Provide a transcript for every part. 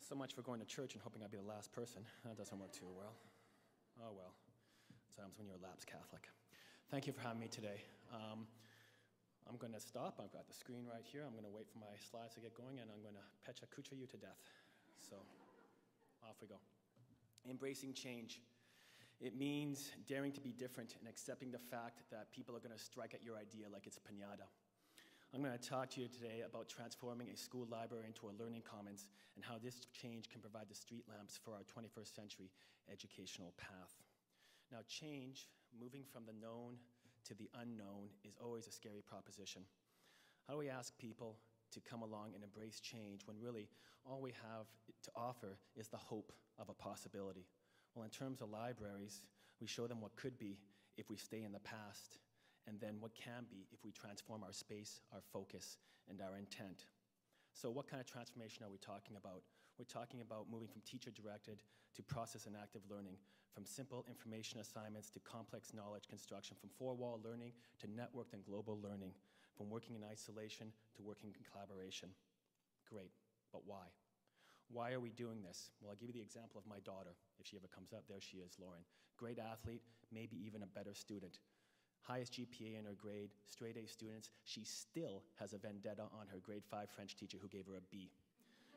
So much for going to church and hoping I'd be the last person. That doesn't work too well. Oh well. Sometimes when you're a lapsed Catholic. Thank you for having me today. I'm going to stop. I've got the screen right here. I'm going to wait for my slides to get going, and I'm going to Pecha Kucha you to death. So, off we go. Embracing change. It means daring to be different and accepting the fact that people are going to strike at your idea like it's a piñata. I'm going to talk to you today about transforming a school library into a learning commons and how this change can provide the street lamps for our 21st century educational path. Now, change, moving from the known to the unknown, is always a scary proposition. How do we ask people to come along and embrace change when really all we have to offer is the hope of a possibility? Well, in terms of libraries, we show them what could be if we stay in the past, and then what can be if we transform our space, our focus, and our intent. So what kind of transformation are we talking about? We're talking about moving from teacher-directed to process and active learning, from simple information assignments to complex knowledge construction, from four-wall learning to networked and global learning, from working in isolation to working in collaboration. Great, but why? Why are we doing this? Well, I'll give you the example of my daughter. If she ever comes up, there she is, Lauren. Great athlete, maybe even a better student. Highest GPA in her grade, straight A students. She still has a vendetta on her grade 5 French teacher who gave her a B.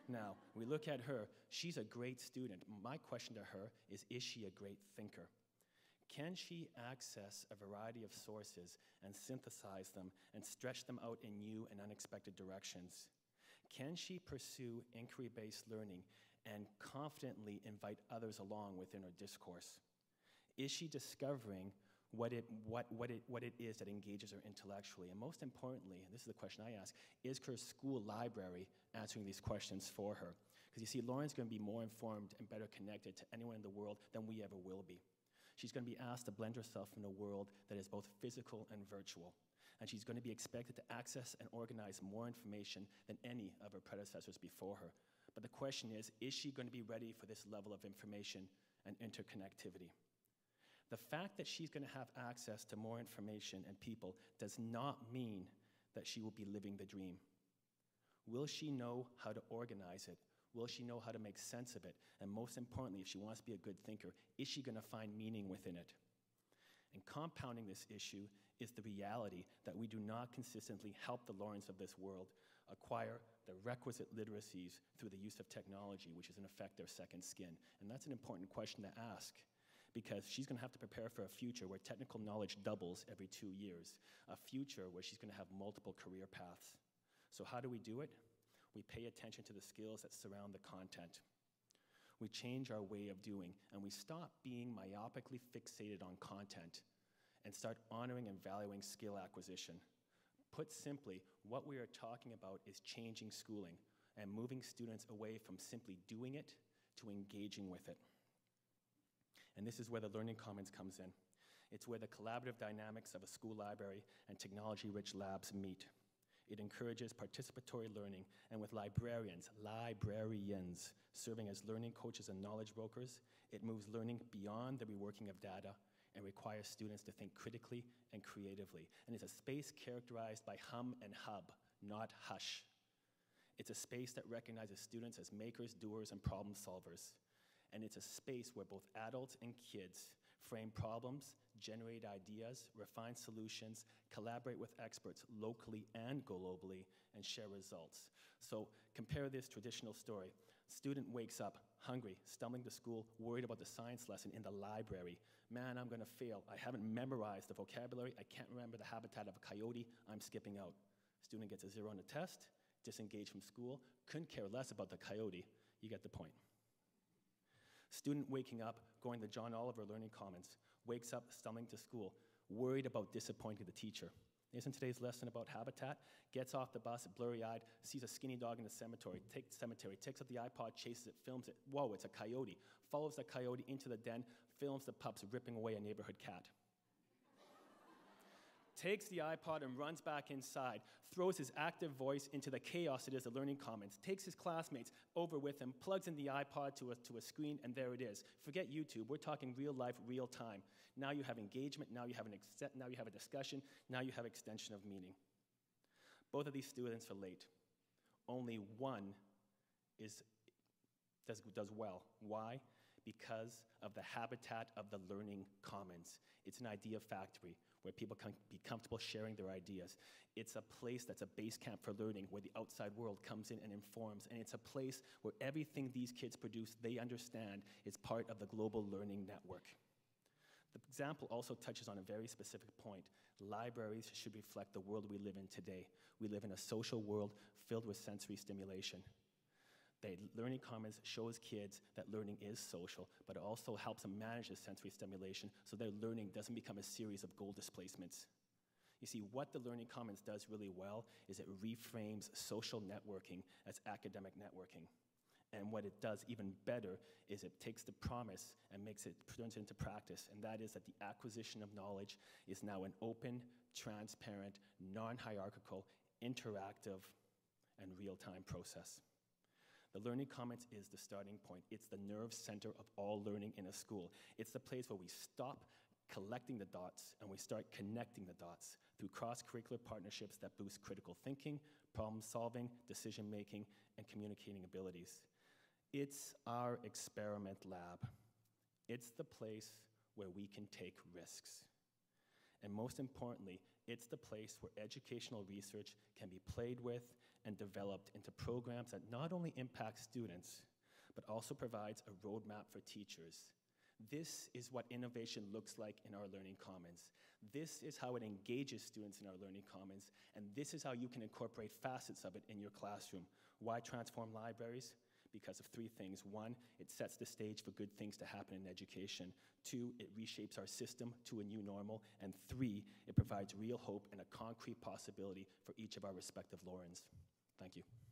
Now, we look at her, she's a great student. My question to her is she a great thinker? Can she access a variety of sources and synthesize them and stretch them out in new and unexpected directions? Can she pursue inquiry-based learning and confidently invite others along within her discourse? Is she discovering what it is that engages her intellectually? And most importantly, and this is the question I ask, is her school library answering these questions for her? Because you see, Lauren's going to be more informed and better connected to anyone in the world than we ever will be. She's going to be asked to blend herself in a world that is both physical and virtual. And she's going to be expected to access and organize more information than any of her predecessors before her. But the question is she going to be ready for this level of information and interconnectivity? The fact that she's going to have access to more information and people does not mean that she will be living the dream. Will she know how to organize it? Will she know how to make sense of it? And most importantly, if she wants to be a good thinker, is she going to find meaning within it? And compounding this issue is the reality that we do not consistently help the Laurens of this world acquire the requisite literacies through the use of technology, which is in effect their second skin. And that's an important question to ask, because she's going to have to prepare for a future where technical knowledge doubles every 2 years, a future where she's going to have multiple career paths. So how do we do it? We pay attention to the skills that surround the content. We change our way of doing, and we stop being myopically fixated on content and start honoring and valuing skill acquisition. Put simply, what we are talking about is changing schooling and moving students away from simply doing it to engaging with it. And this is where the Learning Commons comes in. It's where the collaborative dynamics of a school library and technology-rich labs meet. It encourages participatory learning, and with librarians serving as learning coaches and knowledge brokers, it moves learning beyond the reworking of data and requires students to think critically and creatively. And it's a space characterized by hum and hub, not hush. It's a space that recognizes students as makers, doers, and problem solvers. And it's a space where both adults and kids frame problems, generate ideas, refine solutions, collaborate with experts locally and globally, and share results. So compare this traditional story. Student wakes up hungry, stumbling to school, worried about the science lesson in the library. Man, I'm going to fail. I haven't memorized the vocabulary. I can't remember the habitat of a coyote. I'm skipping out. Student gets a 0 on the test, disengaged from school, couldn't care less about the coyote. You get the point. Student waking up, going to John Oliver Learning Commons, wakes up, stumbling to school, worried about disappointing the teacher. Isn't today's lesson about habitat? Gets off the bus, blurry-eyed, sees a skinny dog in the cemetery, takes out the iPod, chases it, films it. Whoa, it's a coyote. Follows the coyote into the den, films the pups ripping away a neighborhood cat. Takes the iPod and runs back inside, throws his active voice into the chaos it is the Learning Commons, takes his classmates over with him, plugs in the iPod to a screen, and there it is. Forget YouTube, we're talking real life, real time. Now you have engagement, now you have a discussion, now you have extension of meaning. Both of these students are late. Only one is does well. Why? Because of the habitat of the learning commons. It's an idea factory where people can be comfortable sharing their ideas. It's a place that's a base camp for learning where the outside world comes in and informs. And it's a place where everything these kids produce, they understand is part of the global learning network. The example also touches on a very specific point. Libraries should reflect the world we live in today. We live in a social world filled with sensory stimulation. The Learning Commons shows kids that learning is social, but it also helps them manage the sensory stimulation so their learning doesn't become a series of goal displacements. You see, what the Learning Commons does really well is it reframes social networking as academic networking. And what it does even better is it takes the promise and turns it into practice, and that is that the acquisition of knowledge is now an open, transparent, non-hierarchical, interactive, and real-time process. The Learning Commons is the starting point. It's the nerve center of all learning in a school. It's the place where we stop collecting the dots and we start connecting the dots through cross-curricular partnerships that boost critical thinking, problem-solving, decision-making, and communicating abilities. It's our experiment lab. It's the place where we can take risks. And most importantly, it's the place where educational research can be played with and developed into programs that not only impact students, but also provides a roadmap for teachers. This is what innovation looks like in our Learning Commons. This is how it engages students in our Learning Commons, and this is how you can incorporate facets of it in your classroom. Why transform libraries? Because of three things. One, it sets the stage for good things to happen in education. Two, it reshapes our system to a new normal. And three, it provides real hope and a concrete possibility for each of our respective Laurens. Thank you.